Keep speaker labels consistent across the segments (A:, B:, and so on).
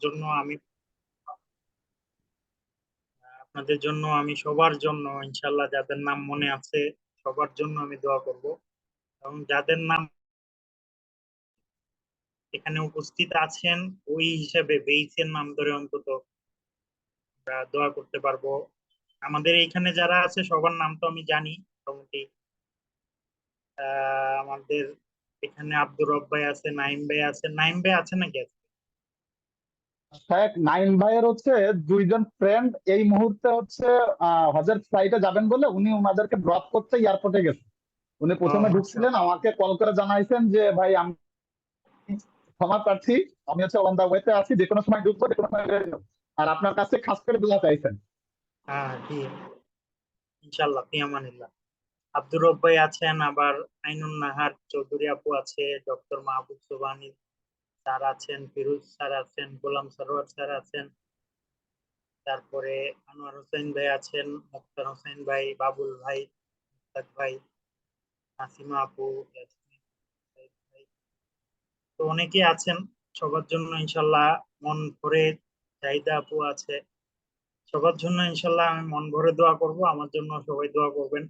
A: জন্য আমি আপনাদের জন্য আমি সবার জন্য ইনশাল্লাহ যাদের নাম মনে আছে সবার জন্য আমি দোয়া করব, এবং যাদের নাম এখানে উপস্থিত আছেন ওই হিসেবে বেইসের নাম ধরে অন্তত আমরা দোয়া করতে পারবো। আমাদের এখানে যারা আছে সবার নাম তো আমি জানি মোটামুটি। আমাদের এখানে আব্দুর রব ভাই আছে, নাইম ভাই আছে। নাইম ভাই আছে নাকি আজকে?
B: শেখ নাইম ভাইয়ের হচ্ছে দুইজন ফ্রেন্ড এই মুহূর্তে হচ্ছে হজের ফ্লাইটে যাবেন বলে উনি ওনাদেরকে ড্রপ করতে এয়ারপোর্টে গেছেন। উনি
A: ও
B: প্রথমে
A: আচ্ছা।
B: ঢুকছিলেন, আমাকে কল করে জানাইছেন যে ভাই আমি ক্ষমা প্রার্থী, আমি হচ্ছে অন দা ওয়েতে আছি, যে কোনো সময় ঢুকবো, যে কোনো সময় বের হবো। আর আপনার কাছে খাস করে দোয়া চাইছেন।
A: হ্যাঁ ঠিক, ইনশাল্লাহ ফি আমানিল্লাহ। আব্দুর রব ভাই আছেন, আবার আইনুন নাহার চৌধুরী আপু আছে, ডক্টর মাহবুব সুবহানি স্যার আছেন, ফিরোজ স্যার আছেন, গোলাম সরোয়ার স্যার আছেন, তারপরে আনোয়ার হোসেন ভাই আছেন, মুক্তার হোসেন ভাই, বাবুল ভাই, মুস্তাক ভাই, নাসিমা আপু, ইয়াসমিন, সাইদ ভাই। তো অনেকে আছেন, সবার জন্য ইনশাল্লাহ মন ভরে। চাহিদা আপু আছে, সবার জন্য ইনশাল্লাহ আমি মন ভরে দোয়া করব। আমার জন্য সবাই দোয়া করবেন,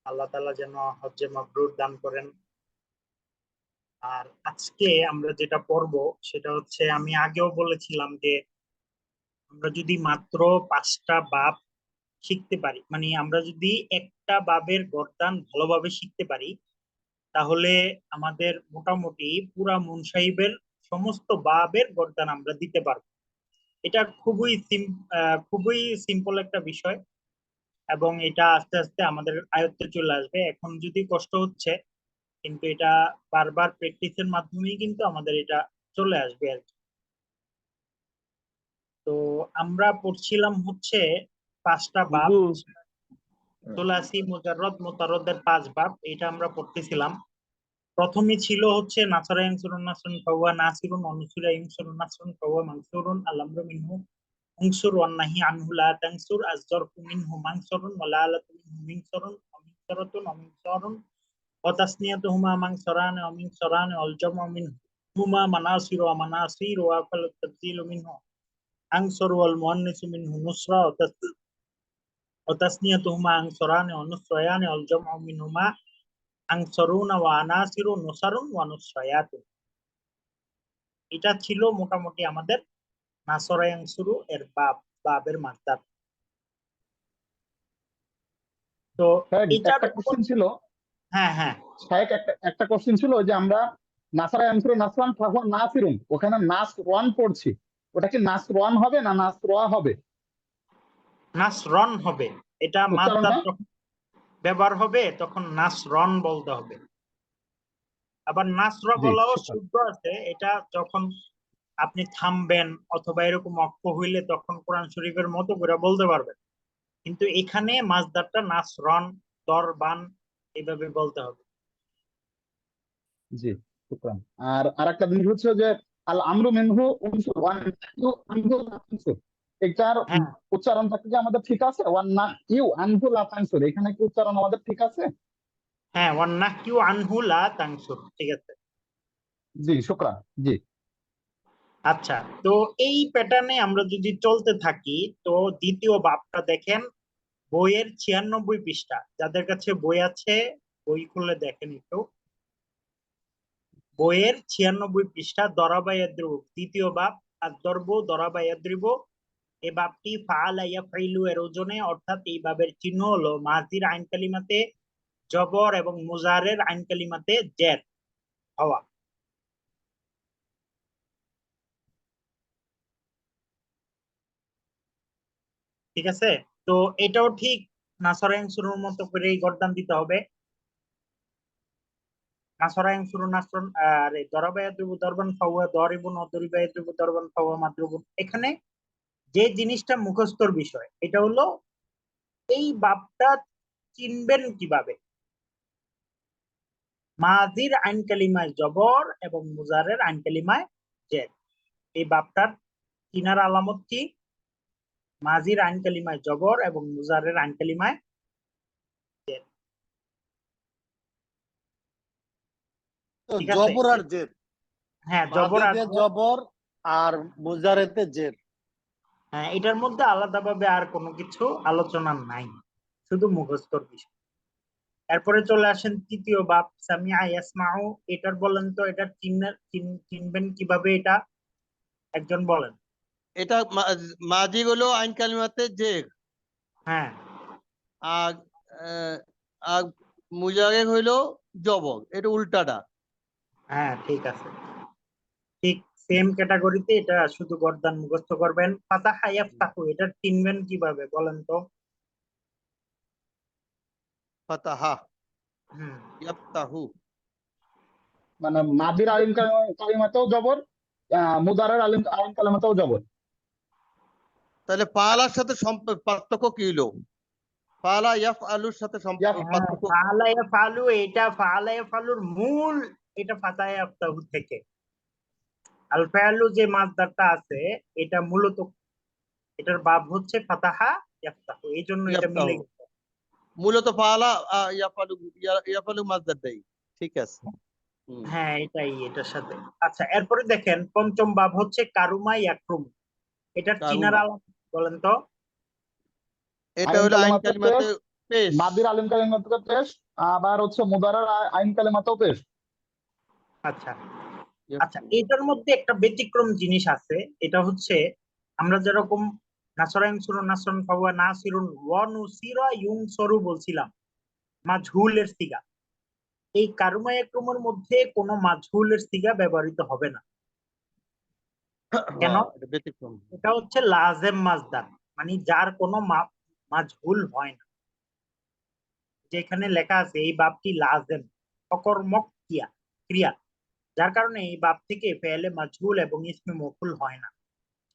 A: আল্লাহ তাআলা যেন হজ্জে মাবরুর দান করেন। আর আজকে আমরা যেটা পড়বো সেটা হচ্ছে, আমি আগেও বলেছিলাম যে আমরা যদি মাত্র 5টা বাব শিখতে পারি, মানে আমরা যদি একটা বাবের গর্দান ভালোভাবে শিখতে পারি, তাহলে আমাদের মোটামুটি পুরা মুনসাহিবের সমস্ত বাবের গর্দান আমরা দিতে পারবো। এটা খুবই সিম্পল একটা বিষয়, এবং এটা আস্তে আস্তে আমাদের আয়ত্তে চলে আসবে। এখন যদি কষ্ট হচ্ছে, কিন্তু এটা বারবার প্র্যাকটিসের মাধ্যমেই কিন্তু আমাদের এটা চলে আসবে আর কি। তো আমরা পড়ছিলাম হচ্ছে 5টা বাব,
C: হুজুর,
A: তুলাসি মুজাররদ মুতাররদের 5 বাব, এটা আমরা পড়তেছিলাম। প্রথমে ছিল হচ্ছে নাসারা ইনসুরুন নাসরুন ফাওয়া নাসিরুন, অনুসুরা ইনসুরুন নাসরুন ফাওয়া মানসুরুন, আল-আমরু মিনহু উনসুর ওয়ান নাহি আনহু লা তানসুর, আজ-জরফু মিনহু মানসুরুন ওয়া লালাতু মিনহু মিনসুরুন ওয়া মিনসারাতুন ওয়া মিনসারুন ওয়া তাসনিয়াতুহুমা মানসারান ওয়া মিনসারান ওয়াল জামউ মিনহু হুমা মানাসির ওয়া মানাসির ওয়া ফাল তাবদিলু মিনহু আনসুর ওয়াল মুআন্নিসু মিনহু নুসরা ওয়া তাসনিয়াতুহুমা আনসারান ওয়া নুসরায়ান ওয়াল জামউ মিনহুমা আনসারুনা ওয়া আনাসিরু নুসারুন ওয়া নুসরায়াতুন। এটা ছিল মোটামুটি আমাদের নাসরা ইয়ানসুরু এর বাবের মাত্রা। তো
B: শেখ
A: এটার
B: একটা
A: উপর,
B: কোশ্চেন ছিল,
A: হ্যাঁ হ্যাঁ
B: শেখ একটা একটা কোশ্চেন ছিল যে আমরা নাসারা আনসুর নাসরান ফাহুয়া নাসিরুন, ওখানে নাস ওয়ান পড়ছি, ওটা কি নাস ওয়ান হবে না নাস রোয়া হবে
A: নাসরন হবে। এটা মাদ্দার
B: উচ্চারণটা?
A: যখন ব্যবহার হবে তখন নাসরন বলতে হবে। আবার নাসর
B: জি
A: বলাও
B: শুক্রান।
A: শুদ্ধ আছে, এটা যখন আপনি থামবেন অথবা এরকম অক্ষ হইলে তখন কোরআন শরীফের মতো করে বলতে পারবেন। কিন্তু এখানে মাসদারটা নাসরন, দরবান এইভাবে বলতে হবে।
B: জি শুক্রান। আর আরেকটা জিনিস হচ্ছে যে আল আমরু মিনহু উনসুর ওয়ান নাহইউ আনহু লা তানসুর, এটার
A: হ্যাঁ
B: উচ্চারণটা কি আমাদের ঠিক আছে? ওয়ান নাহইউ আনহু লা তানসুর, এখানে কি উচ্চারণ আমাদের ঠিক আছে?
A: হ্যাঁ, ওয়ান্নাহইউ আনহু লা তানসুর, ঠিক আছে।
B: জি শুক্রান। জি
A: আচ্ছা, তো এই প্যাটার্নে আমরা যদি চলতে থাকি, তো দ্বিতীয় বাবটা দেখেন, বইয়ের 96 পৃষ্ঠা। যাদের কাছে বই আছে বই খুলে দেখেন একটু। বইয়ের 96 পৃষ্ঠা, দরাবা ইয়াদরিবু, দ্বিতীয় বাব। আর দরব দরাবা ইয়াদরিবু, এই বাবটি ফাআলা ইয়াফইলু এর ওজনে, অর্থাৎ এই বাবের চিহ্ন হলো মাজির আইন কালিমাতে জবর এবং মুজারের আইন কালিমাতে জের হওয়া। ঠিক আছে, তো এটাও ঠিক নাসরাইন শুরুর মতো করেই গর্দান দিতে হবে। নাসরাইন শুরু নাসরন, আরে দরাবা ইয়াদরিবু দরবান ফাওয়া দরিবুন, অদরিবা ইয়াদরিবু দরবান ফাওয়া মাদরুবুন। এখানে যে জিনিসটা মুখস্থর বিষয়, এটা হলো এই বাবটা চিনবেন কিভাবে। মাজির আইন কালিমায় জবর এবং মুজারের আইন কালিমায় জের, এই বাবটার চিনার আলামত কি? মাজির আইন কালিমায় জবর এবং মুজারের আইন কালিমায় জের। ঠিক আছে,
C: জবর আর জের,
A: হ্যাঁ জবর
C: মাঝে
A: আর
C: দিয়ে
A: জের।
C: জবর আর মুজারেতে জের।
A: হ্যাঁ, এটার মধ্যে আলাদাভাবে আর কোনো কিছু আলোচনা নাই, শুধু মুখস্থর বিষয়। এরপরে চলে আসেন তৃতীয় বাব, সামিআ ইয়াসমাউ। এটার বলেন তো, এটার চিনবেন কিভাবে এটা, একজন বলেন।
C: এটা মাজি গুলো আইন কালিমাতে জের,
A: হ্যাঁ
C: আর আর মুজারে হইলো জবর, এটা উল্টাটা।
A: হ্যাঁ, ঠিক আছে, ঠিক সেম ক্যাটাগরিতে। এটা শুধু গর্দান মুখস্থ করবেন। ফাতাহা ইয়াফতাহু, এটা চিনবেন কিভাবে বলেন তো?
C: ফাতাহা
A: হুম,
C: ইয়াফতাহু।
B: মানে মাদির আলিম কালিমাতেও জবর, মুদারের আলিম কালিমাতেও জবর।
C: তাহলে ফালার সাথে পার্থক্য কি হলো? ফালা ইয়াফ আলুর সাথে
A: হ্যাঁ,
C: পার্থক্য।
A: ফাআলা ইয়াফআলু, এটা ফাআলা ইয়াফআলুর মূল, এটা ফাতাহা ইয়াফতাহু থেকে। আল ফাআলু যে মাসদারটা আছে, এটা মূলত এটার বাব হচ্ছে ফাতাহা ইয়াফতাহু, এই জন্য এটা মিলে
C: ইয়াফতাহু
A: গেছে।
C: মূলত ফালা ইয়াফালু, ইয়াফালু মাসদার দেই। ঠিক আছে।
A: হ্যাঁ, এটাই এটার সাথে। আচ্ছা, এরপরে দেখেন পঞ্চম বাব হচ্ছে কারুমা ইয়াকরুম। এটার চিনার
C: কারুমা,
A: আলাম বলেন তো?
C: এটা
B: আইন
C: হলো আইন
B: কালিমাতে
C: কালিমাতে
B: পেশ,
C: পেশ।
B: মাদির আলিম কালিমাতে পেশ, আবার হচ্ছে মুদারের আইন কালিমাতেও পেশ।
A: আচ্ছা আচ্ছা, এটার মধ্যে একটা ব্যতিক্রম জিনিস আছে। এটা হচ্ছে, আমরা যেরকম নাসরাইন সুরুন নাসরান ফাওয়া নাসিরুন ওয়া নুসিরা ইউনসরু বলছিলাম, মাজহুলের সিগা, এই কারুমা ইয়াকরুমের মধ্যে কোনো মাজহুলের সিগা ব্যবহৃত হবে না। কেন?
C: হ্যাঁ, এটা ব্যতিক্রম।
A: এটা হচ্ছে লাজেম মাজদার, মানে যার কোনো মাজহুল হয় না। যেখানে লেখা আছে এই বাপটি লাজেম, অকর্মক ক্রিয়া ক্রিয়া, যার কারণে এই বাপ থেকে ফেলে মাজহুল এবং ইসমে মফুল হয় না।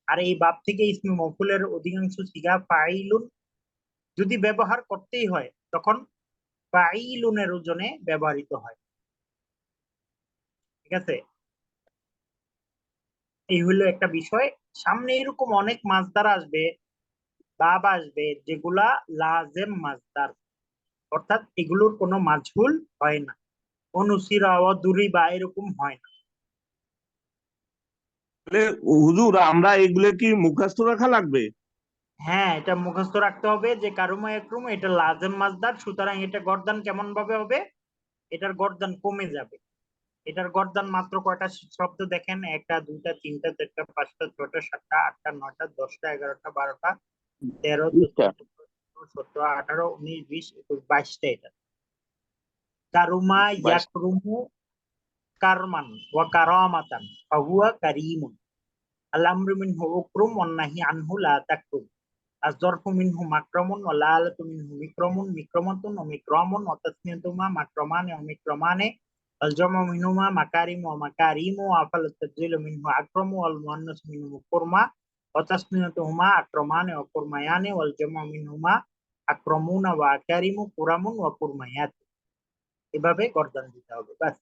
A: আর এই বাপ থেকে ইসমে মফুলের অধিকাংশ সিগা ফাইলুন, যদি ব্যবহার করতেই হয় তখন ফাইলুনের ওজনে ব্যবহৃত হয়। ঠিক আছে, এই হলো একটা বিষয়। সামনে এরকম অনেক মাছদার আসবে, বাব আসবে, যেগুলা লাজেম মাছদার, অর্থাৎ এগুলোর কোনো মাজহুল হয় না, অনুসিরা ও দুরি বা এরকম হয় না।
D: তাহলে হুজুর আমরা এগুলো কি মুখস্থ রাখা লাগবে?
A: হ্যাঁ, এটা মুখস্থ রাখতে হবে যে কারুমা একরুম এটা লাজেম মাজদার, সুতরাং এটা গর্দান কেমন ভাবে হবে? এটার গর্দান কমে যাবে। এটার গর্দান মাত্র কয়টা শব্দ দেখেন, একটা দুইটা তিনটা চারটা পাঁচটা ছয়টা সাতটা আটটা নয়টা 10টা 11টা 12টা 13 14 15 16 18 19 20 21 22টা। এটা কারুমা
D: বাইশ।
A: ইয়াকরুমু কারমান ওয়া কারামাতান ফাহুয়া কারীমুন। আল আমরু মিনহু উকরুম ওয়ান নাহি আনহু লা তাকরুম। আয-যরফু মিনহু মাকরামুন ওয়া লালাতু মিনহু মিকরামুন মিকরামাতুন ওয়া মিকরামুন ওয়া তাসনিয়াতুহুমা মাকরামানে ওয়া মিকরামানে ওয়াল জামউ মিনহুমা মাকারিম ওয়া মাকারিমু ওয়া আফআলুত তাফযীলু মিনহু আকরামু ওয়াল মুআন্নাসু মিনহু কুরমা ওয়া তাসনিয়াতুহুমা আকরামানে ওয়া কুরমায়ানে ওয়াল জামউ মিনহুমা আকরামুনা ওয়া আকারিমু কুরামুন ওয়া কুরমায়াত। এভাবে গর্দান দিতে হবে, বাস।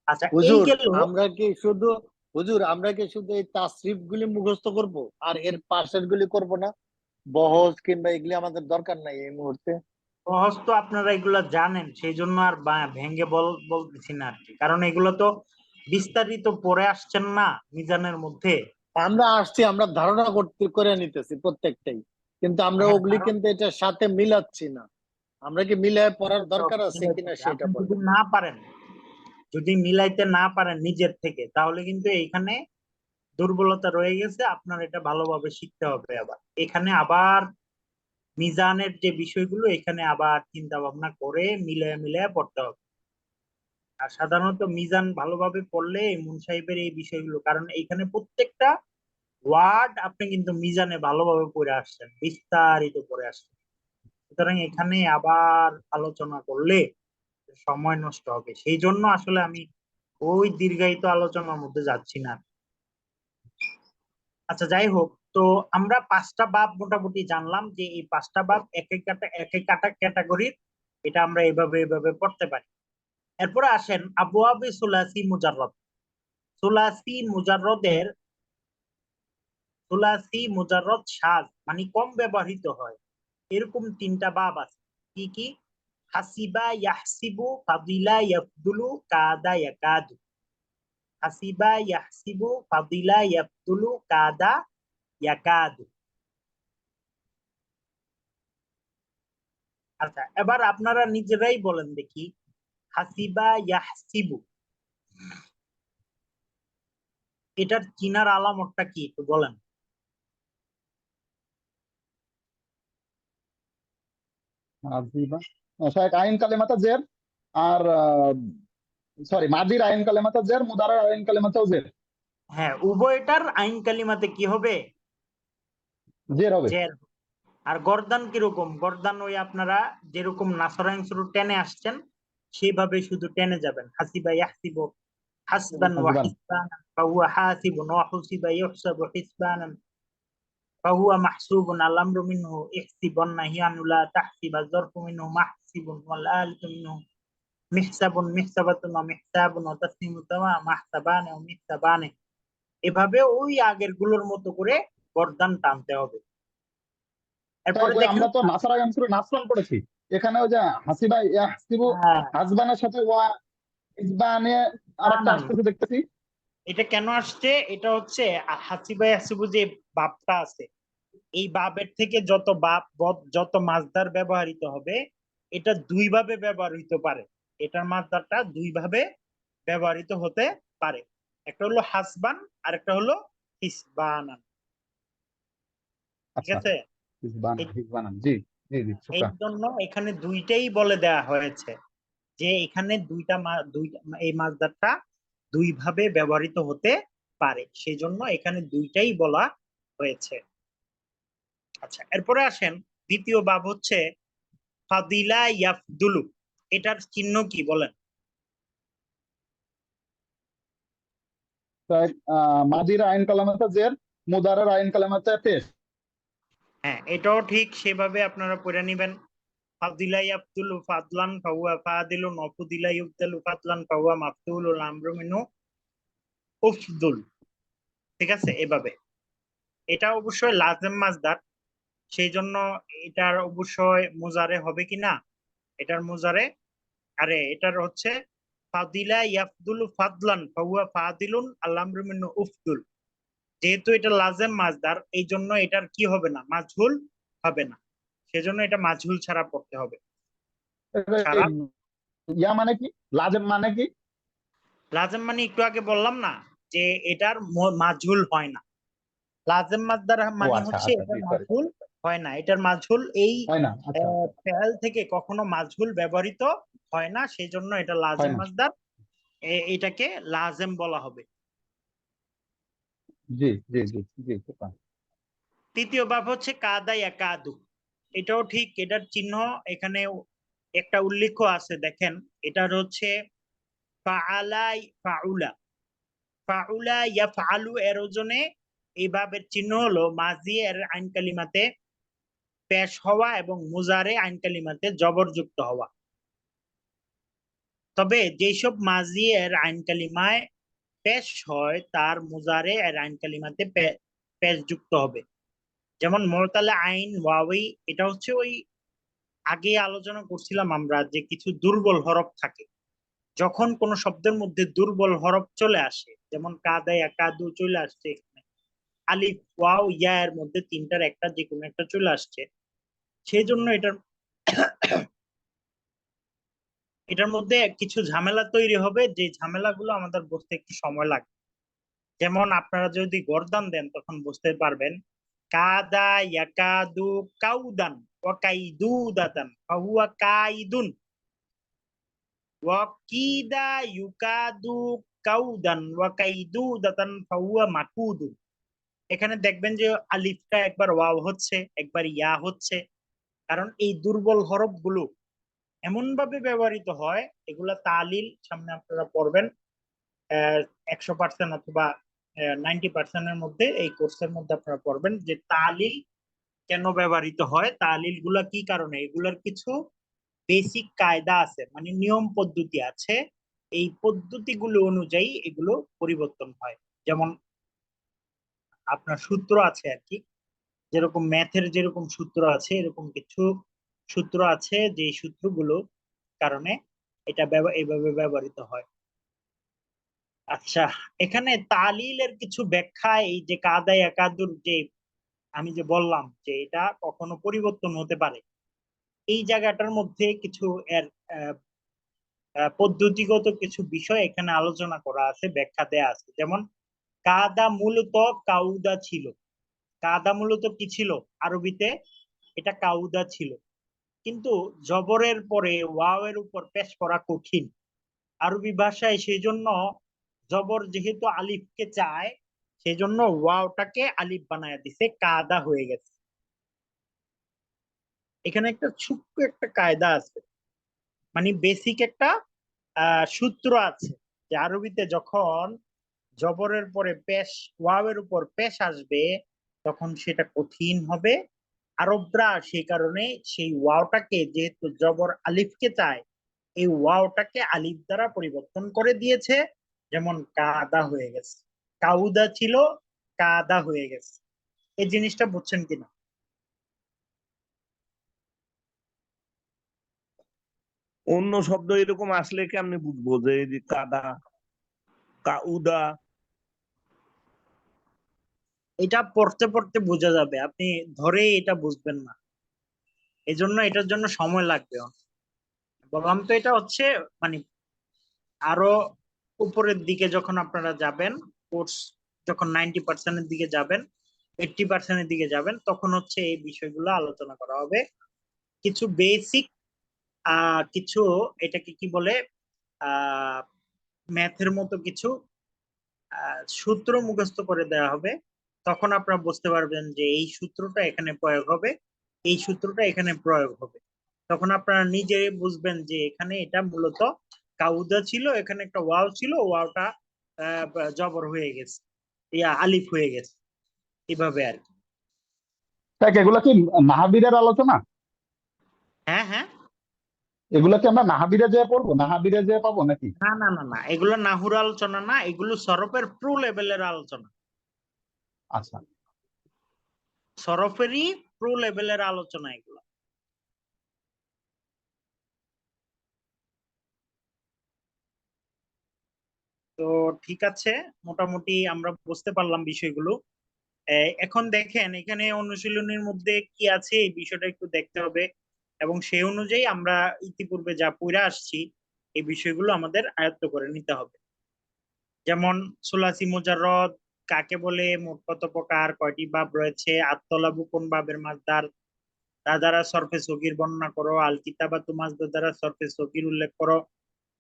A: আচ্ছা, এই
C: হুজুর
A: গেল।
C: আমরা কি শুধু হুজুর আমরা কি শুধু এই তাসরিফ গুলি মুখস্থ করব আর এর পাশের গুলি করব না? বহজ কিংবা এগুলি আমাদের দরকার নাই এই মুহূর্তে।
A: সহজ তো আপনারা এগুলা জানেন, সেই জন্য আর ভেঙ্গে বলতেছি না আর কি, কারণ এগুলো তো বিস্তারিত পড়ে আসছেন না মিজানের মধ্যে।
C: আমরা আসছি, আমরা ধারণা করতে করে নিতেছি প্রত্যেকটাই, কিন্তু আমরা
A: হ্যাঁ,
C: ওগুলি
A: কারণ
C: কিন্তু এটার সাথে মিলাচ্ছি না। আমরা কি মিলায় পড়ার
A: মিলাইতে
C: দরকার
A: হবে,
C: আছে
A: মিলাইতে
C: কিনা
A: হবে।
C: সেটা
A: আপনি যদি
C: বলেন।
A: না পারেন, যদি মিলাইতে না পারেন নিজের থেকে, তাহলে কিন্তু এইখানে দুর্বলতা রয়ে গেছে। আপনার এটা ভালোভাবে শিখতে হবে। আবার এখানে আবার মিজানের যে বিষয়গুলো, এখানে আবার চিন্তা ভাবনা করে মিলিয়ে মিলিয়ে পড়তে হবে। আর সাধারণত মিজান ভালোভাবে পড়লে ইমাম সাহেবের এই বিষয়গুলো, কারণ এখানে প্রত্যেকটা ওয়ার্ড আপনি কিন্তু মিজানে ভালোভাবে পড়ে আসছেন, বিস্তারিত পড়ে আসছেন। সুতরাং এখানে আবার আলোচনা করলে সময় নষ্ট হবে, সেই জন্য আসলে আমি ওই দীর্ঘায়িত আলোচনার মধ্যে যাচ্ছি না। আচ্ছা, যাই হোক, তো আমরা 5টা বাব মোটামুটি জানলাম যে এই 5টা বাব এক এক ক্যাটাগরির, এটা আমরা এভাবে এভাবে পড়তে পারি। এরপরে আসেন আবওয়াবে সুলাসি মুজাররদ। সুলাসি মুজাররদের, সুলাসি মুজাররদ সাজ মানে কম ব্যবহৃত হয়, এরকম 3টা বাব আছে। কি কি? হাসিবা ইয়াহসিবু, ফাদিলা ইয়াফদুলু, কাদা ইয়াকাদু। হাসিবা ইয়াহসিবু, ফাদিলা ইয়াফদুলু, কাদা ইয়াকাদু। আচ্ছা, এবার আপনারা নিজেরাই বলেন দেখি, হাসিবা ইয়াহসিবু এটার চিনার আলামতটা কি একটু বলেন।
B: আজিবা শায়েখ আইন কালেমাতা জের, আর সরি মাদির আইন কালেমাতা জের, মুদারার আইন কালেমাতাও জের।
A: হ্যাঁ, উভয়টার আইন কালিমাতে কি হবে?
B: জের হবে।
A: জের। আর গর্দান কিরকম? গর্দান ওই আপনারা যেরকম নাসরাইন শুরু টেনে আসছেন সেইভাবে শুধু টেনে যাবেন। হাসিবা ইয়াহসিবু হাসবান ওয়া
B: হাসবান।
A: হিসবানান ফাহুয়া হাসিবুন, ওয়া হুসিবা ইহসাবু হিসবানান ফাহুয়া মাহসুবুন। আল আমরু মিনহু ইহসিবান্না হিয়ানু লা তাহসিবা, যরফু মিনহু মাহসিবুন, ওয়াল আলিফু মিনহু মিহসাবুন মিহসাবাতুন ওয়া মিহসাবুন, ওয়া তাসনিমু তামা মাহসাবানে ওয়া মিহসাবানে। এভাবে ওই আগের গুলোর মতো করে গর্দান টানতে হবে। এরপরে
B: শায়েখ ওই
A: দেখেন,
B: আমরা তো নাসারা আনসুরে নাসরান পড়েছি, এখানে ওই যে হাসিবা ইয়াহসিবু
A: হ্যাঁ,
B: হাসবানের সাথে ওয়া হিসবানে
A: না
B: আরেকটা
A: না না,
B: আসতেছে দেখতেছি।
A: এটা কেন আসছে? এটা হচ্ছে হাসিবা ইয়াহসিবু যে বাবটা আছে, এই বাবের থেকে যত বাব যত মাসদার ব্যবহৃত হবে, এটা দুই ভাবে ব্যবহৃত পারে। এটার মাসদারটা দুই ভাবে ব্যবহৃত হতে পারে। একটা হলো হাসবান, আর একটা হলো হিসবানান। ঠিক
B: আচ্ছা,
A: আছে?
B: হিসবান
A: এই
B: হিসবানান, জি জি জি,
A: এই
B: শুকরান।
A: জন্য এখানে দুইটাই বলে দেয়া হয়েছে যে এখানে দুইটা এই মাসদারটা দুই ভাবে ব্যবহৃত হতে পারে, সেই জন্য এখানে দুইটাই বলা হয়েছে। আচ্ছা, এরপরে আসেন, দ্বিতীয় বাব হচ্ছে ফাদিলা ইয়াফদুলু। এটার চিহ্ন কি বলেন?
B: শায়েখ মাদির আইন কালেমাতা জের, মুদারার আইন কালেমাতা পেশ।
A: হ্যাঁ, এটাও ঠিক সেভাবে আপনারা পড়ে নিবেন। ফাদিলা ইয়াফদুলু ফাদলান ফাহুয়া ফাদিলুন, ওয়া ফুদিলা ইউফদালু ফাদলান ফাহুয়া মাফদুলুল, আমরু মিনহু উফদুল। ঠিক আছে? এভাবে। এটা অবশ্যই লাজেম মাজদার, সেই জন্য এটার অবশ্যই মুজারে হবে কিনা, এটার মুজারে, আরে এটার হচ্ছে ফাদিলা ইয়াফদুলু ফাদলান ফাহুয়া ফাদিলুন, আল আমরু মিনহু উফদুল। যেহেতু এটা লাজেম মাজদার, এই জন্য এটার কি হবে না, মাজহুল হবে না, সেজন্য এটা মাজহুল ছাড়া পড়তে হবে। ছাড়া
B: ইয়া মানে কি, লাজেম মানে কি?
A: লাজেম মানে একটু আগে বললাম না যে এটার মাজহুল হয় না। লাজেম মাজদার
B: ও
A: মানে
B: আচ্ছা
A: হচ্ছে
B: আচ্ছা, জি
A: এটার
B: সরি,
A: মাজহুল হয় না, এটার মাজহুল এই
B: হয় না, আচ্ছা
A: ফেল থেকে কখনো মাজহুল ব্যবহৃত হয় না, সেই জন্য এটা
B: হয়
A: লাজেম
B: না,
A: মাজদার, এটাকে লাজেম বলা হবে।
B: জি জি জি জি, শুকরান।
A: তৃতীয় বাব হচ্ছে কাদা ইয়া কাদু। এটাও ঠিক, এটার চিহ্ন এখানে একটা উল্লেখ আছে, দেখেন। এটার হচ্ছে ফাআলা ফাউলা, ফাউলা ইয়াফআলু এর ওজনে এই বাবের চিহ্ন হলো মাজি এর আইন কালিমাতে পেশ হওয়া এবং মুজারে আইন কালিমাতে জবরযুক্ত হওয়া। তবে যেসব মাজি এর আইন কালিমায় পেশ হয় তার মুজারে এর আইন কালিমাতে পেশ যুক্ত হবে। যেমন মোরতালে আইন ওয়াওই, এটা হচ্ছে ওই আগে আলোচনা করছিলাম আমরা যে কিছু দুর্বল হরফ থাকে, যখন কোন শব্দের মধ্যে দুর্বল হরফ চলে আসে, যেমন কাদা ইয়া কাদু চলে আসছে এখানে, আলিফ ওয়াও ইয়া এর মধ্যে তিনটার একটা যে কোনো একটা চলে আসছে, সেই জন্য এটার মধ্যে কিছু ঝামেলা তৈরি হবে, যে ঝামেলাগুলো আমাদের বুঝতে একটু সময় লাগবে। যেমন আপনারা যদি গর্দান দেন তখন বুঝতে পারবেন, কাদা ইয়াকাদু কাউদান ওয়া কাইদুদাতান ফাহুয়া কাইদুন, ওয়া কিদা ইউকাদু কাউদান ওয়া কাইদুদাতান ফাহুয়া মাকুদুন। এখানে দেখবেন যে আলিফটা একবার ওয়াও হচ্ছে, একবার ইয়া হচ্ছে, কারণ এই দুর্বল হরফ গুলো এমন ভাবে ব্যবহৃত হয়, এগুলা তালিল সামনে আপনারা পড়বেন 100% অথবা 90%-এর মধ্যে, এই কোর্সের মধ্যে আপনারা পড়বেন যে তালিল কেন ব্যবহৃত হয়, তালিল গুলা কি কারণে, এগুলার কিছু বেসিক কায়দা আছে, মানে নিয়ম পদ্ধতি আছে, এই পদ্ধতিগুলো অনুযায়ী এগুলো পরিবর্তন হয়। যেমন আপনার সূত্র আছে আর কি, যেরকম ম্যাথের যেরকম সূত্র আছে, এরকম কিছু সূত্র আছে যে সূত্রগুলো কারণে এটা এইভাবে ব্যবহৃত হয়। আচ্ছা, এখানে তালিলের কিছু ব্যাখ্যা, এই যে কাদা একাদুর যে আমি যে বললাম যে এটা কখনো পরিবর্তন হতে পারে, এই জায়গাটার মধ্যে কিছু এর আহ, পদ্ধতিগত কিছু বিষয় এখানে আলোচনা করা আছে, ব্যাখ্যা দেয়া আছে। যেমন কাদা মূলত কাউদা ছিল। কাদা মূলত কি ছিল আরবিতে? এটা কাউদা ছিল। কিন্তু জবরের পরে ওয়াও এর উপর পেশ করা কঠিন আরবি ভাষায়, সেই জন্য জবর যেহেতু আলিফকে চায়, সেই জন্য ওয়াওটাকে আলিফ বানায় দিছে, কাদা হয়ে গেছে। এখানে একটা ছোট্ট একটা কায়দা আছে, মানে বেসিক একটা সূত্র আছে, যে আরবিতে যখন জবরের পরে পেশ, ওয়াও এর উপর পেশ আসবে, তখন সেটা কঠিন হবে। আরবরা সেই কারণে সেই ওয়াওটাকে, যেহেতু জবর আলিফকে চায়, এই ওয়াওটাকে আলিফ দ্বারা পরিবর্তন করে দিয়েছে। যেমন কাদা হয়ে গেছে, কাউদা ছিল, কাদা হয়ে গেছে। এই জিনিসটা বুঝছেন কিনা?
D: অন্য শব্দ এরকম আসলে কেমনে বুঝবো যে এই যে কাদা, কাউদা?
A: এটা পড়তে পড়তে বোঝা যাবে, আপনি ধরে এটা বুঝবেন না, এই জন্য এটার জন্য সময় লাগবে। বললাম তো, এটা হচ্ছে মানে আরো উপরের দিকে যখন আপনারা যাবেন, কোর্স যখন 90% দিকে যাবেন, 80% দিকে যাবেন, তখন হচ্ছে এই বিষয়গুলো আলোচনা করা হবে। কিছু বেসিক কিছু, এটাকে কি বলে, আহ ম্যাথের মতো কিছু সূত্র মুখস্থ করে দেওয়া হবে। তখন আপনারা বুঝতে পারবেন যে এই সূত্রটা এখানে প্রয়োগ হবে, এই সূত্রটা এখানে প্রয়োগ হবে। তখন আপনারা নিজেই বুঝবেন যে এখানে এটা মূলত কাউদা ছিল, এখানে একটা ওয়াও ছিল, ওয়াওটা জবর হয়ে গেছে, ইয়া আলিফ হয়ে গেছে, এভাবে আর কি।
B: দেখ, এগুলা কি নাহাবিরের আলোচনা?
A: হ্যাঁ, হ্যাঁ।
B: এগুলা কি আমরা নাহাবিরে যেয়ে পড়বো, নাহাবিরে যেয়ে পাবো নাকি?
A: না, না, না, না, এগুলো নাহুর আলোচনা না, এগুলো সরফের প্রো লেভেলের আলোচনা।
B: আচ্ছা।
A: সরফেরই প্রো লেভেলের আলোচনা এগুলো। তো ঠিক আছে, মোটামুটি আমরা বুঝতে পারলাম বিষয়গুলো। এখন দেখেন এখানে অনুশীলনীর মধ্যে কি আছে, এই বিষয়টা একটু দেখতে হবে, এবং সেই অনুযায়ী আমরা ইতিপূর্বে যা পড়ে আসছি, এই বিষয়গুলো আমাদের আয়ত্ত করে নিতে হবে। যেমন সুলাসি মুজাররদ কাকে বলে, মোট কত প্রকার, কয়টি ভাব রয়েছে, আত্তলাবু কোন ভাবের মাসদার, তা দ্বারা সরফে সগীর বর্ণনা করো, আল কিতাবাতু মাসদার দ্বারা সরফে সগীর উল্লেখ করো,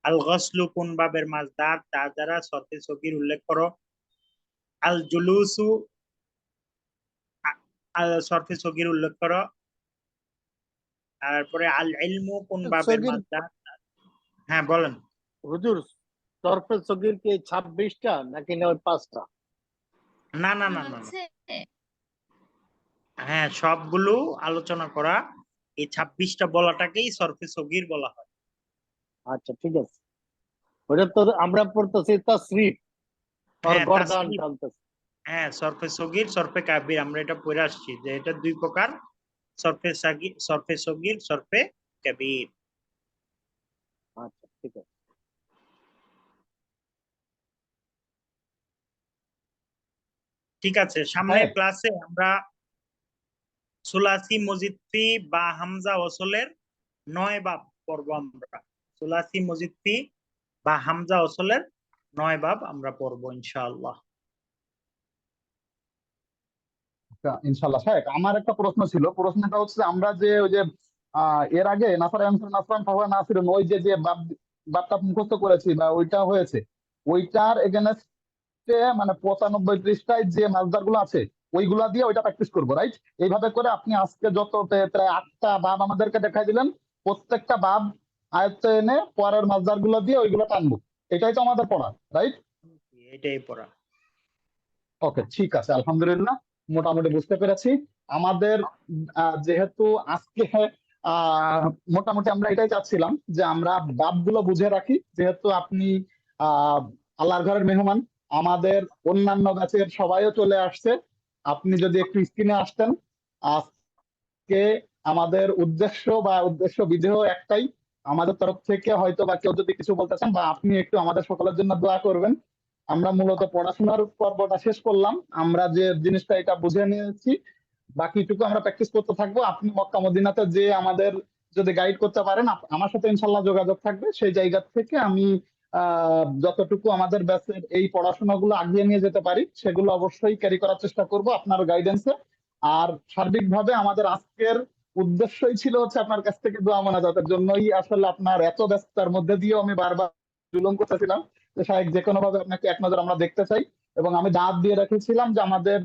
A: আল গসলু কোন ভাবের মাসদার, তা দ্বারা সরফে সগীর উল্লেখ করো, আল জুলুসু আল সরফে সগীর উল্লেখ করো, তারপরে আল ইলমু কোন ভাবের
C: সগির,
A: মাসদার। হ্যাঁ, বলেন।
C: হুজুর, সরফে সগির কি 26টা নাকি না ওই 5টা?
A: না, না, না, না, না। হ্যাঁ, সবগুলো আলোচনা করা, এই 26টা বলাটাকেই সরফে সগীর বলা হয়।
C: আচ্ছা, ঠিক আছে। ওটা তো আমরা পড়তেছি তাসরিফ আর
A: হ্যাঁ,
C: গর্দান
A: তাসরিফ।
C: টানতেছি।
A: হ্যাঁ, সরফে সগীর, সরফে কাবির, আমরা এটা পড়ে আসছি যে এটা দুই প্রকার, সরফে সাগির, সরফে সগীর, সরফে কাবির।
C: আচ্ছা, ঠিক আছে।
A: ঠিক আছে, সামনের
B: হ্যাঁ,
A: ক্লাসে আমরা সুলাসি মজিদফি বা হামজা ওসলের 9 বাব পড়বো আমরা। সুলাসি মজিদফি বা হামজা ওসলের 9 বাব আমরা পড়বো ইনশাআল্লাহ।
B: ইনশাল্লাহ। শেখ, আমার একটা প্রশ্ন ছিল। প্রশ্নটা হচ্ছে, আমরা যে ওই যে এর আগে নাসার অ্যান্সার নাসরান ফাহুয়া নাসিরুন, ওই যে যে বাপটা মুখস্থ করেছি বা ওইটা হয়েছে, ওইটার এগেনস্টে মানে 95 পৃষ্ঠায় যে মাসদার গুলো আছে, ওইগুলা দিয়ে ওইটা প্র্যাকটিস করবো, রাইট? এইভাবে করে আপনি আজকে যত প্রায় 8টা বাব আমাদেরকে দেখাই দিলেন, প্রত্যেকটা বাব আয়ত্ত এনে পরের মাসদার গুলো দিয়ে ওইগুলো টানবো। এটাই তো আমাদের পড়া, রাইট?
A: এটাই পড়া।
B: ওকে, ঠিক আছে, আলহামদুলিল্লাহ, মোটামুটি বুঝতে পেরেছি। আমাদের যেহেতু আজকে আহ মোটামুটি আমরা এটাই চাচ্ছিলাম যে আমরা বাবগুলো বুঝে রাখি, যেহেতু আপনি আহ আল্লাহর ঘরের মেহমান, আমাদের অন্যান্য ব্যাচের সবাইও চলে আসছে। আপনি যদি একটু স্ক্রিনে আসতেন। আজকে আমাদের উদ্দেশ্য বিধেয় একটাই, আমাদের তরফ থেকে হয়তো বা কেউ যদি কিছু বলতে চান, বা আপনি একটু আমাদের সকলের জন্য দোয়া করবেন, আমরা মূলত পড়াশোনার পর্বটা শেষ করলাম, আমরা যে জিনিসটা এটা বুঝে নিয়েছি, বাকিটুকু আমরা প্র্যাকটিস করতে থাকবো। আপনি মক্কা মদিনাতে যে আমাদের যদি গাইড করতে পারেন, আমার সাথে ইনশাল্লাহ যোগাযোগ থাকবে। সেই জায়গা থেকে আমি যতটুকু আমাদের ব্যাচের এই পড়াশোনাগুলো আগিয়ে নিয়ে যেতে পারি সেগুলো অবশ্যই ক্যারি করার চেষ্টা করব আপনার গাইডেন্সে। আর সার্বিকভাবে আমাদের আজকের উদ্দেশ্যই ছিল হচ্ছে আপনার কাছ থেকে দোয়া মোনাজাতের জন্যই। আসলে আপনার এত ব্যস্ততার মধ্যে দিয়েও আমি বারবার জুলুম করতেছিলাম যে সাহেব যে কোনো ভাবে আপনাকে এক নজর আমরা দেখতে চাই, এবং আমি দাঁত দিয়ে রেখেছিলাম যে আমাদের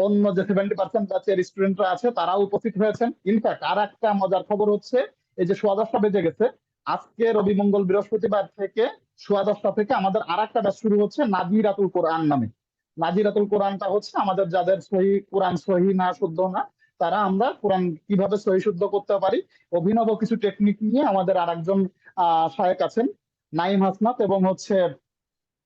B: অন্য যে 70% ব্যাচের স্টুডেন্টরা আছে তারাও উপস্থিত হয়েছেন। ইনফ্যাক্ট আর একটা মজার খবর হচ্ছে, এই যে 10:15 বেজে গেছে, আজকে রবি মঙ্গল বৃহস্পতিবার থেকে 10:15 থেকে আমাদের আর একটা ব্যাচ শুরু হচ্ছে নাজিরাতুল কোরআন নামে। নাজিরাতুল কোরআনটা হচ্ছে আমাদের যাদের সহি কোরআন সহি না শুদ্ধ না, তারা আমরা কোরআন কিভাবে সহি শুদ্ধ করতে পারি, অভিনব কিছু টেকনিক নিয়ে আমাদের আর একজন শায়েখ আছেন, নাইম হাসনাত এবং হচ্ছে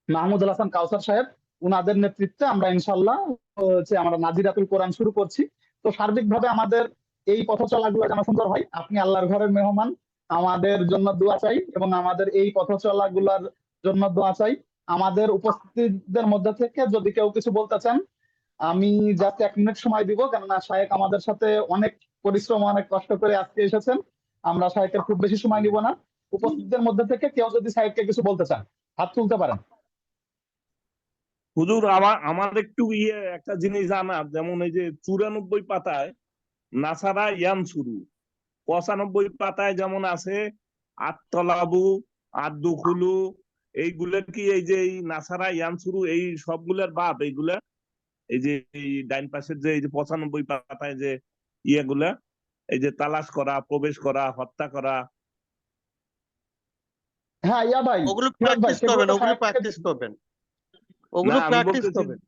B: মাহমুদুল হাসান কাউসার সাহেব, উনাদের নেতৃত্বে আমরা ইনশাল্লাহ হচ্ছে আমরা নাজিরাতুল কোরআন শুরু করছি। তো সার্বিকভাবে আমাদের এই পথ চলাগুলো যেন সুন্দর হয়, আপনি আল্লাহর ঘরের মেহমান, আমাদের জন্য দোয়া চাই এবং আমাদের এই পথ চলাগুলোর জন্য দোয়া চাই। আমাদের উপস্থিতদের মধ্যে থেকে যদি কেউ কিছু বলতে চান, আমি জাস্ট 1 মিনিট সময় দিব, কেননা শায়েক আমাদের সাথে অনেক পরিশ্রম অনেক কষ্ট করে আজকে এসেছেন। আমরা শায়েকের খুব বেশি সময় নিব না। উপস্থিতদের মধ্যে থেকে কেউ যদি শায়েককে কিছু বলতে চান, হাত তুলতে পারেন।
D: হুজুর, আমার একটু একটা জিনিস জানার, যেমন এই যে 94 পাতায় নাসারা ইয়ানসুরু, 95 পাতায় যেমন আছে আত্তলাবু, আদদুখুলু, এইগুলা কি এই যে এই নাসারা ইয়ানসুরু এই সবগুলার বাপ এইগুলা? এই যে এই ডাইন পাশের যে এই যে 95 পাতায় যে ইয়েগুলা, এই যে তালাশ করা, প্রবেশ করা, হত্যা করা?
B: হ্যাঁ ইয়া ভাই,
C: ওগুলো
B: ফিরোজ ভাই,
C: প্র্যাকটিস
B: সেগুলো
C: করবেন,
B: তো
C: ওগুলো
B: শায়েক থেকে
C: প্র্যাকটিস করবেন,
D: না,
C: ওগুলো
D: আমি
C: প্র্যাকটিস
D: বলতেছি,
C: করবেন।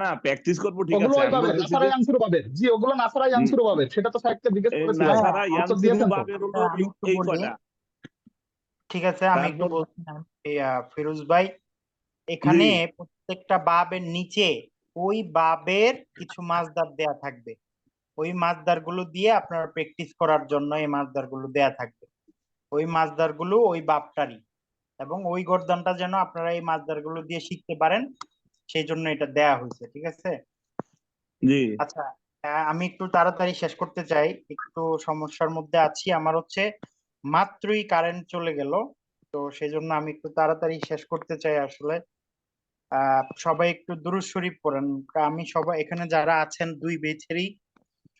D: না প্র্যাকটিস করবো, ঠিক
B: ওগুলো
D: আছে,
B: ওই
D: আমি
B: পাবেন,
D: বলতেছি যে
B: নাসারাই আনসুরও পাবেন। জি, ওগুলো নাসারাই
D: উম,
B: আনসুরও পাবেন, সেটা তো শায়েককে জিজ্ঞেস
D: এই
B: করেছিলাম,
A: ভাইয়া
D: নাসারা
B: উত্তর
D: ইয়ানসুরু
B: দিয়েছেন তো।
D: বাবের হলো
A: আমি একটু
D: এই
A: বলি,
D: কয়টা।
A: ঠিক আছে আমি একটু
D: তারপর
A: বলছিলাম। ফিরোজ ভাই,
D: জি,
A: এখানে প্রত্যেকটা বাবের নিচে ওই বাবের কিছু মাসদার দেয়া থাকবে। ওই মাসদার গুলো দিয়ে আপনারা প্র্যাকটিস করার জন্য এই মাসদার গুলো দেয়া থাকবে। ওই মাসদার গুলো ওই বাবটারই, এবং ওই গর্দানটা যেন আপনারা এই মাসদার গুলো দিয়ে শিখতে পারেন, সেই জন্য এটা দেয়া হয়েছে। ঠিক আছে?
D: জি,
A: আচ্ছা, আমি একটু তাড়াতাড়ি শেষ করতে চাই, একটু সমস্যার মধ্যে আছি। আমার হচ্ছে মাত্রই কারেন্ট চলে গেল, তো সেই জন্য আমি একটু তাড়াতাড়ি শেষ করতে চাই আসলে। সবাই একটু দুরূদ শরীফ পড়েন। আমি সবাই এখানে যারা আছেন দুই বেচেরই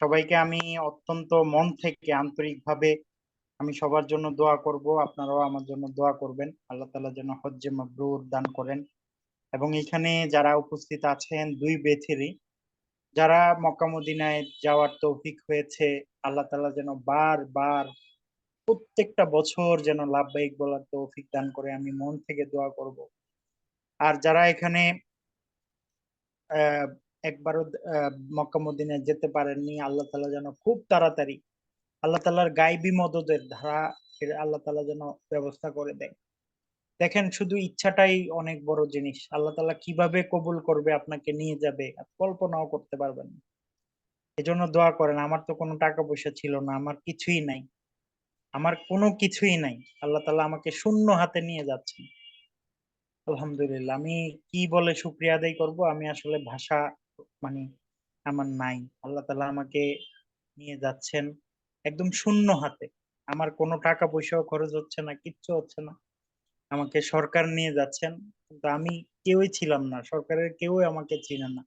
A: সবাইকে আমি অত্যন্ত মন থেকে আন্তরিকভাবে আমি সবার জন্য দোয়া করব। আপনারাও আমার জন্য দোয়া করবেন, আল্লাহ তাআলা যেন হজ্জে মাবরুর দান করেন। এবং এখানে যারা উপস্থিত আছেন দুই বেচেরই, যারা মক্কা মদিনায় যাওয়ার তৌফিক হয়েছে, আল্লাহ তাআলা যেন বারবার প্রত্যেকটা বছর যেন লাব্বাইক বলার তৌফিক দান করে, আমি মন থেকে দোয়া করব। আর যারা এখানে আহ একবারও মক্কা মদিনায় যেতে পারেননি, আল্লাহ তাআলা যেন খুব তাড়াতাড়ি আল্লাহ তাআলার গায়বী মদদের ধারা আল্লাহ তাআলা যেন ব্যবস্থা করে দেয়। দেখেন, শুধু ইচ্ছাটাই অনেক বড় জিনিস। আল্লাহ তাআলা কিভাবে কবুল করবে, আপনাকে নিয়ে যাবে, কল্পনাও করতে পারবেন না। এজন্য দোয়া করেন। আমার তো কোনো টাকা পয়সা ছিল না, আমার কিছুই নাই, আমার কোনো কিছুই নাই, আল্লাহ তাআলা আমাকে শূন্য হাতে নিয়ে যাচ্ছেন। আলহামদুলিল্লাহ, আমি কি বলে শুকরিয়া আদায় করব, আমি আসলে ভাষা মানে আমার নাই। আল্লাহ তাআলা আমাকে নিয়ে যাচ্ছেন একদম শূন্য হাতে। আমার কোনো টাকা পয়সাও খরচ হচ্ছে না, কিচ্ছু হচ্ছে না। আমাকে সরকার নিয়ে যাচ্ছেন, কিন্তু আমি কেউই ছিলাম না, সরকারের কেউই আমাকে চিনে না,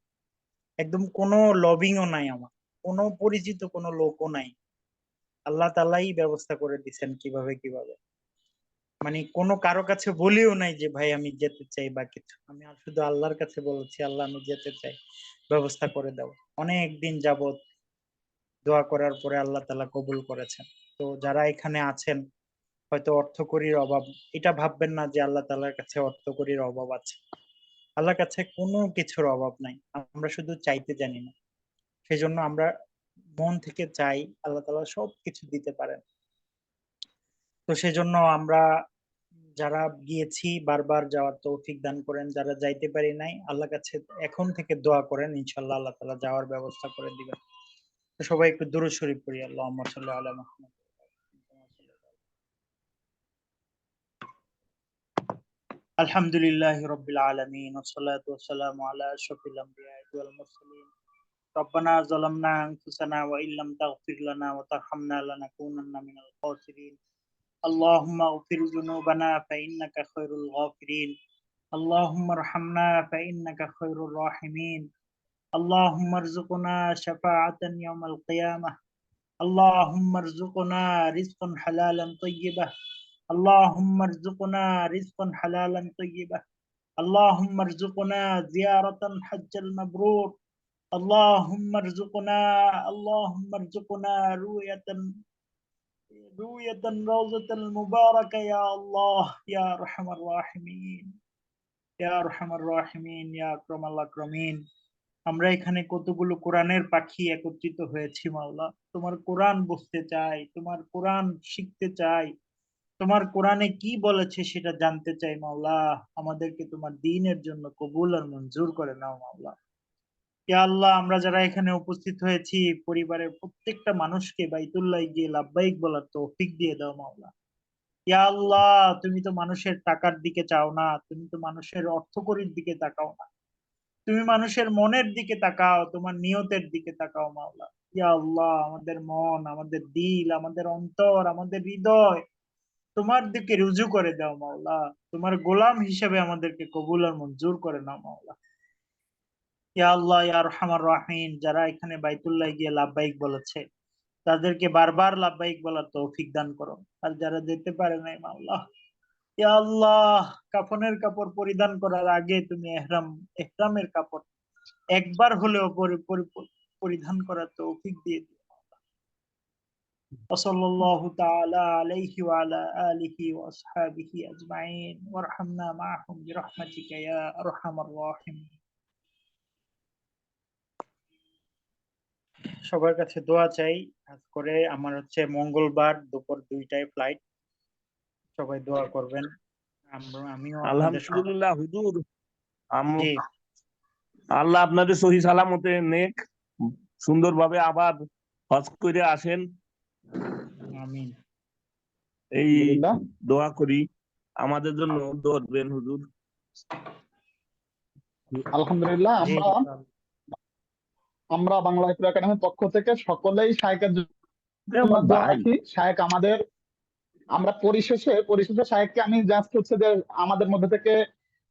A: একদম কোনো লবিংও নাই, আমার কোনো পরিচিত কোনো লোকও নাই। আল্লাহ তাআলাই ব্যবস্থা করে দিচ্ছেন কিভাবে কিভাবে। মানে কোনো কারো কাছে বলিও নাই যে ভাই আমি যেতে চাই বা কিছু, আমি আর শুধু আল্লাহর কাছে বলেছি, আল্লাহ আমি যেতে চাই, ব্যবস্থা করে দাও। অনেক দিন যাবত দোয়া করার পরে আল্লাহ তাআলা কবুল করেছেন। তো যারা এখানে আছেন, হয়তো অর্থকড়ির অভাব, এটা ভাববেন না যে আল্লাহ তাআলার কাছে অর্থকড়ির অভাব আছে। আল্লাহর কাছে কোনো কিছুর অভাব নাই, আমরা শুধু চাইতে জানি না। সেই জন্য আমরা মন থেকে চাই, আল্লাহ তাআলা সবকিছু দিতে পারেন। তো সেজন্য আমরা যারা গিয়েছি বারবার যাওয়ার তৌফিক দান করেন, যারা যাইতে পারি নাই আল্লাহর কাছে এখন থেকে দোয়া করেন, ইনশাআল্লাহ আল্লাহ তাআলা যাওয়ার ব্যবস্থা করে দিবেন। তো সবাই একটু দুরূদ শরীফ পড়ি, আল্লাহুম্মা সাল্লি আলা মুহাম্মাদ। আলহামদুলিল্লাহি রাব্বিল আলামিন ওয়াসসালাতু ওয়াসসালামু আলা আশরাফিল আমবিয়া ওয়াল মুরসালিন রব্বানা যালামনা আনফুসানা ওয়া ইল্লাম তাগফির লানা ওয়া তারহামনা লানাকুনান্না মিনাল খাসিরিন আল্লাহুম্মা ইগফির যুনুবানা ফাইন্নাকা খায়রুল গাফিরিন আল্লাহুম্মা আরহামনা ফাইন্নাকা খায়রুর রাহিমিন আল্লাহুম্মা আরযুকনা শাফাআতান ইয়াউমাল কিয়ামাহ আল্লাহুম্মা আরযুকনা রিজকান হালালান তাইয়্যিবাহ اللهم ارزقنا رزقا حلالا طيبا اللهم ارزقنا زيارة حج المبرور اللهم ارزقنا رؤية روضة المباركة يا الله يا أرحم الراحمين يا أرحم الراحمين يا أكرم الأكرمين আমরা এখানে কতগুলো কোরআনের পাখি একত্রিত হয়েছি মাওলা তোমার কোরআন বুঝতে চাই তোমার কোরআন শিখতে চাই তোমার কোরআনে কি বলেছে সেটা জানতে চাই মাওলা আমাদেরকে তোমার দ্বীনের জন্য কবুল আর মঞ্জুর করে নাও মাওলা ইয়া আল্লাহ আমরা যারা এখানে উপস্থিত হয়েছি পরিবারের প্রত্যেকটা মানুষকে বাইতুল্লাহ গিয়ে লাব্বাইক বলার তৌফিক দিয়ে দাও মাওলা ইয়া আল্লাহ তুমি তো মানুষের টাকার দিকে চাও না তুমি তো মানুষের অর্থকড়ির দিকে তাকাও না তুমি মানুষের মনের দিকে তাকাও তোমার নিয়তের দিকে তাকাও মাওলা ইয়া আল্লাহ আমাদের মন আমাদের দিল আমাদের অন্তর আমাদের হৃদয় তোমার দিকে রুজু করে দাও মাওলা তোমার গোলাম হিসেবে আমাদেরকে কবুল আর মঞ্জুর করে নাও মাওলা ইয়া আল্লাহ ইয়া আরহামার রাহিম যারা এখানে বাইতুল্লাহ গিয়ে লাব্বাইক বলেছে তাদেরকে বারবার লাব্বাইক বলার তৌফিক দান করো আর যারা যেতে পারে নাই মাওলা ইয়া আল্লাহ কাফনের কাপড় পরিধান করার আগে তুমি ইহরামের কাপড় একবার হলেও পরিধান করার তৌফিক দিয়ে দিও وصلى الله تعالى عليه وعلى آله وأصحابه أجمعين وارحمنا معهم برحمتك يا أرحم الراحمين সবার কাছে দোয়া চাই আজ করে আমার হচ্ছে মঙ্গলবার দুপুর 2টায় ফ্লাইট সবাই দোয়া করবেন আমিও
D: আলহামদুলিল্লাহ হুজুর
A: জি
D: আল্লাহ আপনাদের সহি সালামতে নেক সুন্দরভাবে আবার হজ করে আসেন
A: আমিন
D: এই
B: আলহামদুলিল্লাহ।
D: দোয়া করি আমাদের জন্য দোয়া করবেন হুজুর
B: আলহামদুলিল্লাহ
A: জি
B: আমরা বাংলা ইকরা একাডেমির পক্ষ থেকে সকলেই শায়েকের জন্য দোয়া
D: ভাই
B: রাখি। শায়েক আমাদের আমরা পরিশেষে শায়েককে আমি জাস্ট হচ্ছে যে আমাদের মধ্যে থেকে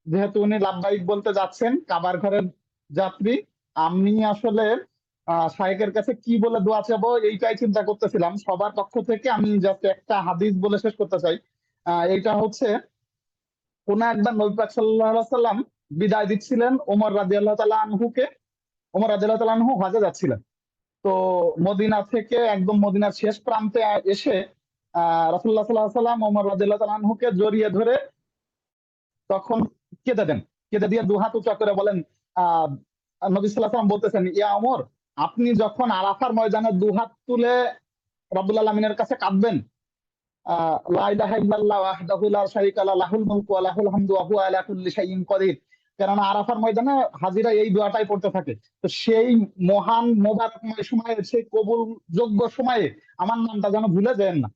B: যেহেতু উনি লাব্বাইক বলতে যাচ্ছেন কাবার ঘরের যাত্রী, আমি আসলে শায়েকের কাছে কি বলে দোয়া চাবো এইটাই চিন্তা করতেছিলাম। সবার পক্ষ থেকে আমি জাস্ট একটা হাদিস বলে শেষ করতে চাই। এইটা হচ্ছে কোন একবার নবী পাক সাল্লাল্লাহু আলাইহি ওয়াসাল্লাম বিদায় দিচ্ছিলেন ওমর রাদিয়াল্লাহু তাআলা আনহুকে। ওমর রাদিয়াল্লাহু তাআলা আনহু হজে যাচ্ছিলেন। তো মদিনা থেকে একদম মদিনার শেষ প্রান্তে এসে রাসূলুল্লাহ সাল্লাল্লাহু আলাইহি ওয়াসাল্লাম ওমর রাদিয়াল্লাহু তাআলা আনহুকে জড়িয়ে ধরে তখন কেঁদে দেন। কেঁদে দিয়ে দুহাত উঁচা করে বলেন, নবী সাল্লাল্লাহু আলাইহি ওয়াসাল্লাম বলতেছেন, ইয়া ওমর, আপনি যখন আরাফার ময়দানে দুহাত তুলে রব্বুল আলামিনের কাছে কাঁদবেন, লা ইলাহা ইল্লাল্লাহ ওয়াহদাহু লা শারীকা লাহু লাহুল মুলকু ওয়া লাহুল হামদু ওয়া হুয়া আলা কুল্লি শাইইন কাদির, কেননা আরাফার ময়দানে হাজিরা এই দোয়াটাই পড়তে থাকে। তো সেই মহান মোবারকময় সময়ে, সেই কবুল যোগ্য সময়ে আমার নামটা যেন ভুলে যায় না।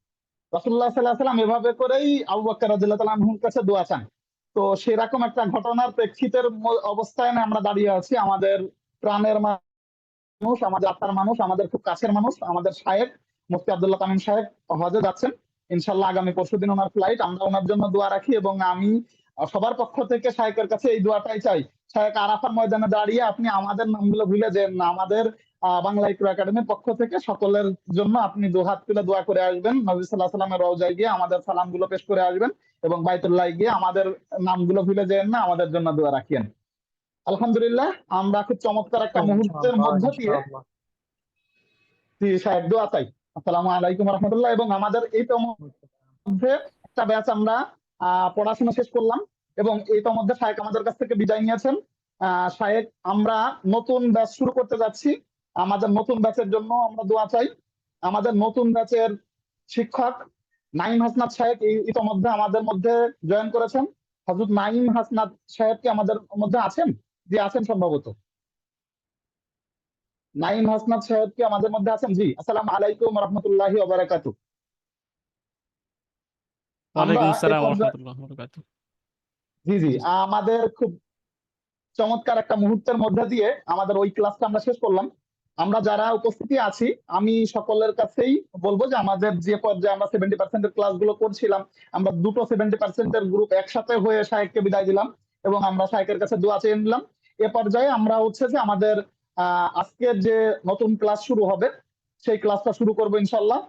B: রাসূলুল্লাহ সাল্লাল্লাহু আলাইহি ওয়াসাল্লাম এভাবে করেই আবু বকর রাদিয়াল্লাহু তাআলা আনহুর কাছে দোয়া চান। তো সেরকম একটা ঘটনার প্রেক্ষিতের অবস্থায় আমরা দাঁড়িয়ে আছি। আমাদের প্রাণের মানুষ, আমাদের আত্মার মানুষ, আমাদের খুব কাছের মানুষ, আমাদের শায়েখ মুফতি আব্দুল্লাহ তামিম সাহেব হজে যাচ্ছেন ইনশাল্লাহ আগামী পরশুদিন ওনার ফ্লাইট। আমরা ওনার জন্য দোয়া রাখি এবং আমি সবার পক্ষ থেকে শায়েকের কাছে এই দোয়াটাই চাই, শায়েক আরাফার ময়দানে দাঁড়িয়ে আপনি আমাদের নামগুলো ভুলে যেন না। আমাদের বাংলা ইকরা একাডেমির পক্ষ থেকে সকলের জন্য আপনি দুহাত তুলে দোয়া করে আসবেন, নবী সাল্লাল্লাহু আলাইহি ওয়াসাল্লামের রওজায় গিয়ে আমাদের সালামগুলো পেশ করে আসবেন এবং বাইতুল্লাহ গিয়ে আমাদের নামগুলো ভুলে যেন না, আমাদের জন্য দোয়া রাখিয়েন। আলহামদুলিল্লাহ, আমরা খুব চমৎকার একটা মুহূর্তের মধ্য দিয়ে শায়েক দোয়া চাই। আসসালামু আলাইকুম ওয়া রাহমাতুল্লাহ। এবং আমাদের এই মধ্যে একটা ব্যাচ আমরা পড়াশোনা শেষ করলাম এবং এই মধ্যে শায়েক আমাদের কাছ থেকে বিদায় নিয়েছেন। শায়েক, আমরা নতুন ব্যাচ শুরু করতে যাচ্ছি, আমাদের নতুন ব্যাচের জন্য আমরা দোয়া চাই। আমাদের নতুন ব্যাচের শিক্ষক নাঈম হাসনাত শায়েক ইতোমধ্যে আমাদের মধ্যে জয়েন করেছেন। হযরত নাঈম হাসনাত সাহেব কি আমাদের মধ্যে আছেন? জি আছেন সম্ভবত। নাঈম হাসনাত সাহেব কি আমাদের মধ্যে আছেন? জি, আসসালামু আলাইকুম ওয়া রাহমাতুল্লাহি ওয়া বারাকাতুহু।
E: ওয়ালাইকুম আসসালাম ওয়া রাহমাতুল্লাহি ওয়া বারাকাতুহু।
B: জি জি, আমাদের খুব চমৎকার একটা মুহূর্তের মধ্যে দিয়ে আমাদের ওই ক্লাসটা আমরা শেষ করলাম। আমরা যারা উপস্থিতি আছি আমি সকলের কাছেই বলবো যে আমাদের যে পর্যায়ে আমরা 70% ক্লাসগুলো করছিলাম, আমরা দুটো 70% গ্রুপ একসাথে হয়ে শায়েককে বিদায় দিলাম এবং আমরা শায়েকের কাছে দোয়া চেয়ে নিলাম। এ পর্যায়ে আমরা হচ্ছে যে আমাদের আজকের যে নতুন ক্লাস শুরু হবে সেই ক্লাসটা শুরু করবো ইনশাল্লাহ।